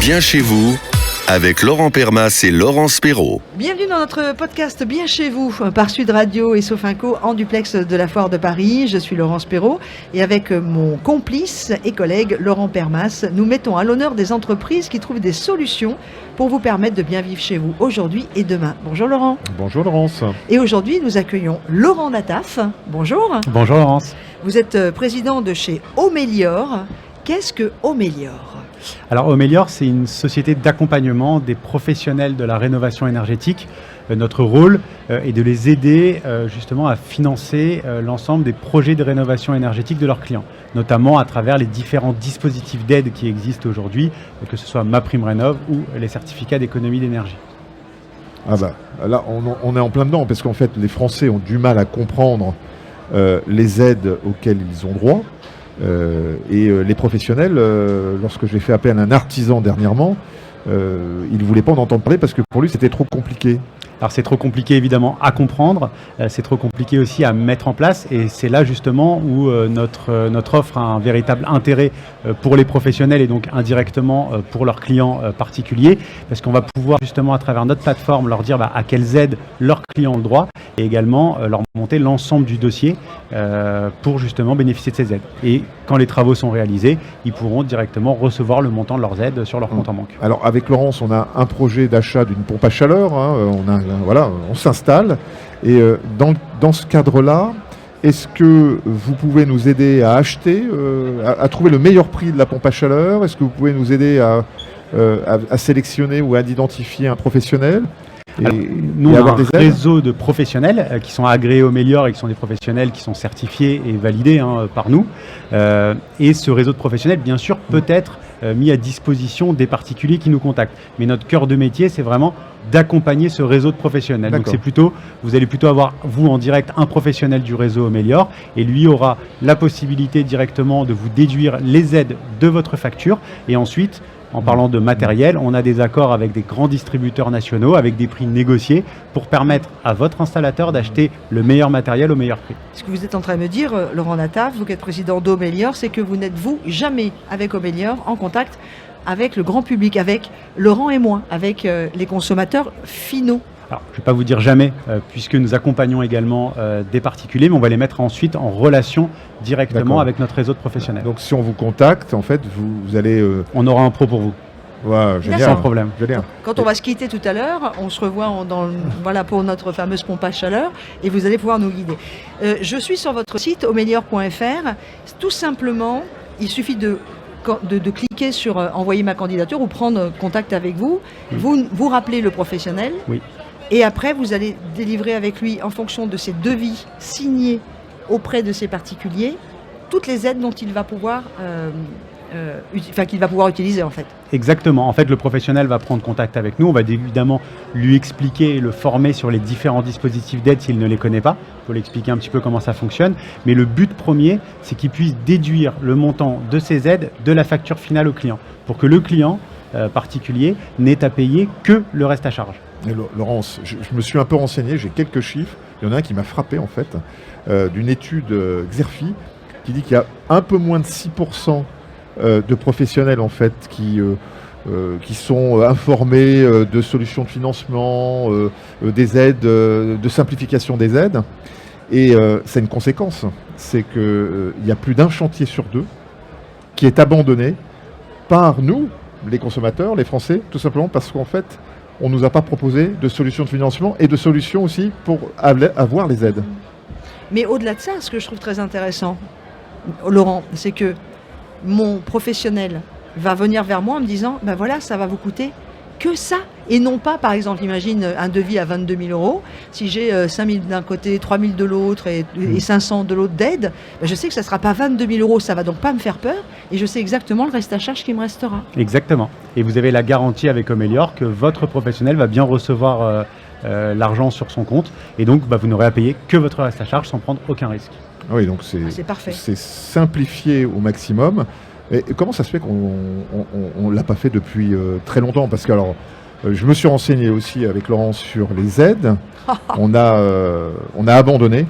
Bien chez vous, avec Laurent Permas et Laurence Perrault. Bienvenue dans notre podcast Bien chez vous, par Sud Radio et Sofinco en duplex de la Foire de Paris. Je suis Laurence Perrault et avec mon complice et collègue Laurent Permas, nous mettons à l'honneur des entreprises qui trouvent des solutions pour vous permettre de bien vivre chez vous aujourd'hui et demain. Bonjour Laurent. Bonjour Laurence. Et aujourd'hui, nous accueillons Laurent Nataf. Bonjour. Bonjour Laurence. Vous êtes président de chez Omelior. Qu'est-ce que Omelior ? Alors Omelior, c'est une société d'accompagnement des professionnels de la rénovation énergétique. Notre rôle est de les aider justement à financer l'ensemble des projets de rénovation énergétique de leurs clients, notamment à travers les différents dispositifs d'aide qui existent aujourd'hui, que ce soit MaPrimeRénov' ou les certificats d'économie d'énergie. Ah bah, là, on est en plein dedans, parce qu'en fait, les Français ont du mal à comprendre les aides auxquelles ils ont droit. Et les professionnels, lorsque j'ai fait appel à un artisan dernièrement, il ne voulait pas en entendre parler parce que pour lui c'était trop compliqué. Alors c'est trop compliqué évidemment à comprendre, c'est trop compliqué aussi à mettre en place, et c'est là justement où notre offre a un véritable intérêt pour les professionnels et donc indirectement pour leurs clients particuliers, parce qu'on va pouvoir justement à travers notre plateforme leur dire à quelles aides leurs clients ont le droit, et également leur monter l'ensemble du dossier pour justement bénéficier de ces aides. Et quand les travaux sont réalisés, ils pourront directement recevoir le montant de leurs aides sur leur compte en banque. Alors avec Laurence, on a un projet d'achat d'une pompe à chaleur, on s'installe, et dans ce cadre-là, est-ce que vous pouvez nous aider à acheter, à trouver le meilleur prix de la pompe à chaleur? Est-ce que vous pouvez nous aider à sélectionner ou à identifier un professionnel? Alors, nous, on a un réseau de professionnels qui sont agréés Omelior et qui sont des professionnels qui sont certifiés et validés par nous. Et ce réseau de professionnels, bien sûr, peut être mis à disposition des particuliers qui nous contactent. Mais notre cœur de métier, c'est vraiment d'accompagner ce réseau de professionnels. D'accord. Donc vous allez plutôt avoir, vous en direct, un professionnel du réseau Omelior, et lui aura la possibilité directement de vous déduire les aides de votre facture, et ensuite, en parlant de matériel, on a des accords avec des grands distributeurs nationaux avec des prix négociés pour permettre à votre installateur d'acheter le meilleur matériel au meilleur prix. Ce que vous êtes en train de me dire, Laurent Nataf, vous qui êtes président d'Omelior, c'est que vous n'êtes jamais avec Omelior en contact avec le grand public, avec Laurent et moi, avec les consommateurs finaux. Alors, je ne vais pas vous dire jamais, puisque nous accompagnons également des particuliers, mais on va les mettre ensuite en relation directement avec notre réseau de professionnels. Donc si on vous contacte, en fait, vous allez... On aura un pro pour vous. Ouais, génial. Sans problème. Génial. Quand on va se quitter tout à l'heure, on se revoit pour notre fameuse pompe à chaleur, et vous allez pouvoir nous guider. Je suis sur votre site omelior.fr. Tout simplement, il suffit de cliquer sur envoyer ma candidature ou prendre contact avec vous. Vous rappelez le professionnel. Oui. Et après, vous allez délivrer avec lui, en fonction de ses devis signés auprès de ses particuliers, toutes les aides dont il va pouvoir, qu'il va pouvoir utiliser en fait. Exactement. En fait, le professionnel va prendre contact avec nous. On va évidemment lui expliquer et le former sur les différents dispositifs d'aide s'il ne les connaît pas. Il faut l'expliquer un petit peu comment ça fonctionne. Mais le but premier, c'est qu'il puisse déduire le montant de ces aides de la facture finale au client, pour que le client particulier n'ait à payer que le reste à charge. Et Laurence, je me suis un peu renseigné, j'ai quelques chiffres. Il y en a un qui m'a frappé en fait, d'une étude Xerfi qui dit qu'il y a un peu moins de 6% de professionnels en fait qui sont informés de solutions de financement, des aides, de simplification des aides. Et c'est une conséquence, c'est qu'il y a plus d'un chantier sur deux qui est abandonné par nous, les consommateurs, les Français, tout simplement parce qu'en fait, on ne nous a pas proposé de solutions de financement et de solutions aussi pour avoir les aides. Mais au-delà de ça, ce que je trouve très intéressant, Laurent, c'est que mon professionnel va venir vers moi en me disant, voilà, ça va vous coûter que ça. Et non pas, par exemple, imagine un devis à 22 000 €. Si j'ai 5 000 d'un côté, 3 000 de l'autre et 500 de l'autre d'aide, je sais que ça ne sera pas 22 000 €. Ça ne va donc pas me faire peur. Et je sais exactement le reste à charge qui me restera. Exactement. Et vous avez la garantie avec Omelior que votre professionnel va bien recevoir l'argent sur son compte. Et donc, vous n'aurez à payer que votre reste à charge sans prendre aucun risque. Oui, donc c'est parfait. C'est simplifié au maximum. Et comment ça se fait qu'on ne l'a pas fait depuis très longtemps? Parce que alors, je me suis renseigné aussi avec Laurence sur les aides. On a abandonné.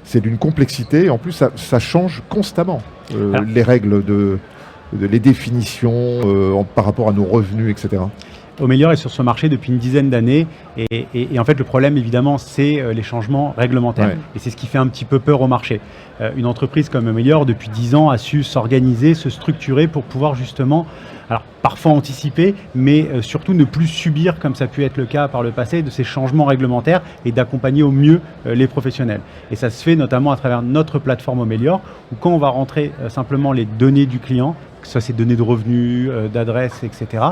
C'est d'une complexité. En plus, ça change constamment les règles les définitions par rapport à nos revenus, etc. Omelior est sur ce marché depuis une dizaine d'années et en fait le problème évidemment c'est les changements réglementaires Ouais. et c'est ce qui fait un petit peu peur au marché. Une entreprise comme Omelior depuis 10 ans a su s'organiser, se structurer pour pouvoir justement, alors parfois anticiper, mais surtout ne plus subir comme ça a pu être le cas par le passé de ces changements réglementaires et d'accompagner au mieux les professionnels. Et ça se fait notamment à travers notre plateforme Omelior où quand on va rentrer simplement les données du client, que ce soit ses données de revenus, d'adresse, etc.,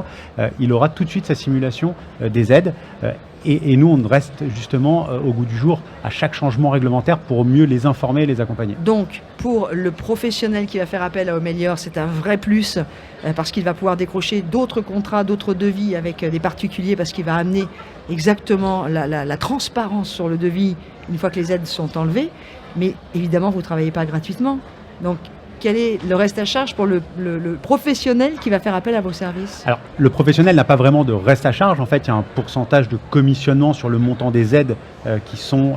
il aura tout de suite sa simulation des aides. Et nous, on reste justement au goût du jour à chaque changement réglementaire pour mieux les informer et les accompagner. Donc, pour le professionnel qui va faire appel à Omelior, c'est un vrai plus parce qu'il va pouvoir décrocher d'autres contrats, d'autres devis avec des particuliers parce qu'il va amener exactement la transparence sur le devis une fois que les aides sont enlevées. Mais évidemment, vous ne travaillez pas gratuitement. Donc, quel est le reste à charge pour le professionnel qui va faire appel à vos services? Alors, le professionnel n'a pas vraiment de reste à charge. En fait, il y a un pourcentage de commissionnement sur le montant des aides qui sont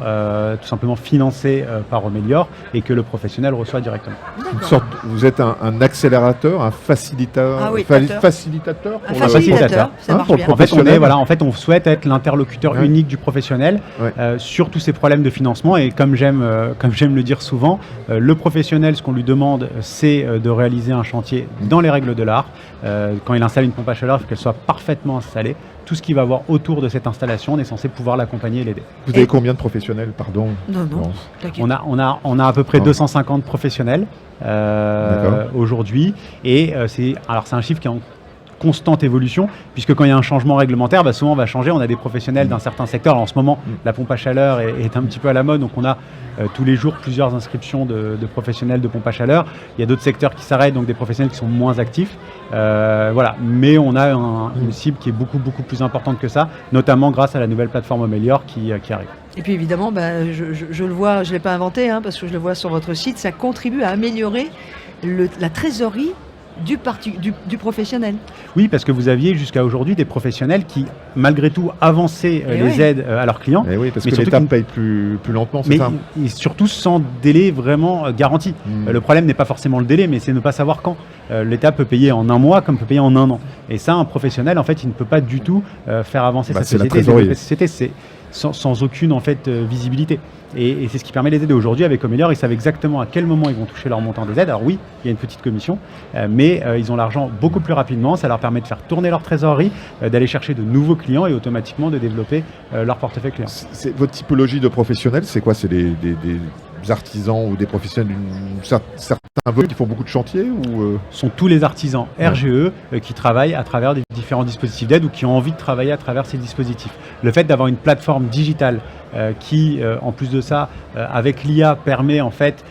tout simplement financées par Omelior et que le professionnel reçoit directement. Vous êtes un accélérateur, un facilitateur, Ah oui, facilitateur Un pour facilitateur, ça marche pour le bien. En fait, on souhaite être l'interlocuteur Ouais. unique du professionnel Ouais. sur tous ces problèmes de financement. Et comme j'aime le dire souvent, le professionnel, ce qu'on lui demande, c'est de réaliser un chantier dans les règles de l'art. Quand il installe une pompe à chaleur, il faut qu'elle soit parfaitement installée. Tout ce qu'il va avoir autour de cette installation, on est censé pouvoir l'accompagner et l'aider. Vous avez combien de professionnels, pardon? Non, Laurence t'inquiète. On a à peu près Ouais. 250 professionnels aujourd'hui. Et c'est un chiffre qui est en constante évolution, puisque quand il y a un changement réglementaire, souvent on va changer. On a des professionnels d'un certain secteur. Alors, en ce moment, la pompe à chaleur est un petit peu à la mode, donc on a tous les jours plusieurs inscriptions de professionnels de pompe à chaleur. Il y a d'autres secteurs qui s'arrêtent, donc des professionnels qui sont moins actifs. Voilà. Mais on a une cible qui est beaucoup plus importante que ça, notamment grâce à la nouvelle plateforme Omelior qui arrive. Et puis évidemment, je le vois, je ne l'ai pas inventé, parce que je le vois sur votre site, ça contribue à améliorer la trésorerie du professionnel. Oui, parce que vous aviez jusqu'à aujourd'hui des professionnels qui, malgré tout, avançaient Eh les oui. aides à leurs clients. Eh oui, parce Mais que surtout l'État qu'une- paye plus lentement, c'est Mais ça? et surtout sans délai vraiment garanti. Le problème n'est pas forcément le délai, mais c'est ne pas savoir quand. L'État peut payer en un mois comme peut payer en un an. Et ça, un professionnel, en fait, il ne peut pas du tout faire avancer sa C'est la société, trésorerie. développer sa société. C'est sans aucune en fait visibilité. Et c'est ce qui permet de les aider aujourd'hui avec Omelior. Ils savent exactement à quel moment ils vont toucher leur montant des aides. Alors oui, il y a une petite commission, mais ils ont l'argent beaucoup plus rapidement. Ça leur permet de faire tourner leur trésorerie, d'aller chercher de nouveaux clients et automatiquement de développer leur portefeuille client. Votre typologie de professionnels, c'est quoi? C'est des artisans ou des professionnels certains volumes qui font beaucoup de chantiers ou Sont tous les artisans RGE qui travaillent à travers des différents dispositifs d'aide ou qui ont envie de travailler à travers ces dispositifs. Le fait d'avoir une plateforme digitale qui, en plus de ça, avec l'IA, permet en fait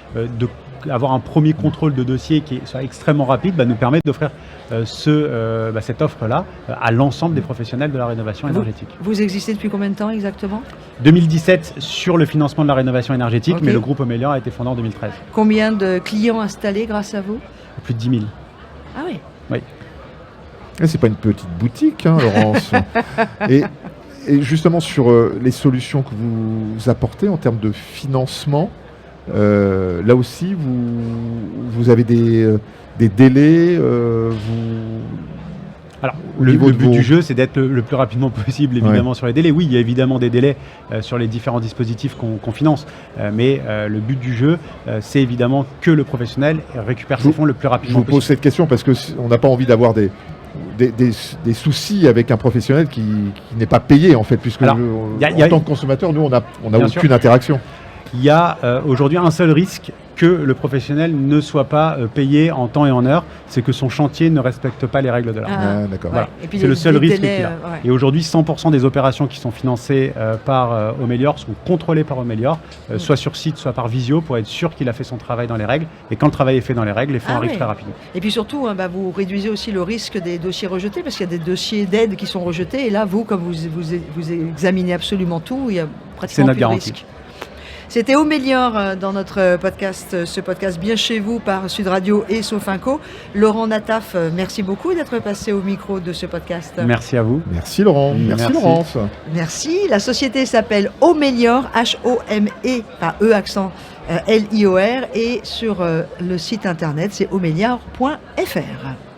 d'avoir un premier contrôle de dossier qui soit extrêmement rapide, nous permet d'offrir cette offre-là à l'ensemble des professionnels de la rénovation énergétique. Vous existez depuis combien de temps exactement? 2017 sur le financement de la rénovation énergétique, Ok. mais le groupe Omelior a été fondé en 2013. Combien de clients installés grâce à vous? Plus de 10 000. Ah oui. c'est pas une petite boutique, Laurence. et justement sur les solutions que vous apportez en termes de financement, là aussi vous avez des délais, Alors, Au le niveau de but vos- du jeu, c'est d'être le plus rapidement possible, évidemment, sur les délais. Oui, il y a évidemment des délais sur les différents dispositifs qu'on finance, mais le but du jeu, c'est évidemment que le professionnel récupère ses fonds le plus Je rapidement vous pose possible. cette question parce que on n'a pas envie d'avoir des soucis avec un professionnel qui n'est pas payé en fait, puisque Alors, en tant que consommateur, nous on n'a Bien aucune sûr. interaction. Il y a aujourd'hui un seul risque que le professionnel ne soit pas payé en temps et en heure, c'est que son chantier ne respecte pas les règles de l'art. Ah, D'accord. Voilà. Et puis C'est le seul risque délais, qu'il a. ouais. Et aujourd'hui, 100% des opérations qui sont financées par Omelior sont contrôlées par Omelior, soit sur site, soit par visio, pour être sûr qu'il a fait son travail dans les règles. Et quand le travail est fait dans les règles, les fonds Ah arrivent oui. très rapidement. Et puis surtout, vous réduisez aussi le risque des dossiers rejetés, parce qu'il y a des dossiers d'aide qui sont rejetés, et là, vous, comme vous examinez absolument tout, il y a C'est pratiquement notre plus de garantie. risque. C'était Oméliore dans notre podcast, ce podcast Bien chez vous par Sud Radio et Sofinco. Laurent Nataf, merci beaucoup d'être passé au micro de ce podcast. Merci à vous. Merci Laurent. Merci Laurence. Merci. La société s'appelle Oméliore, H-O-M-E, pas E accent, L-I-O-R, et sur le site internet c'est oméliore.fr.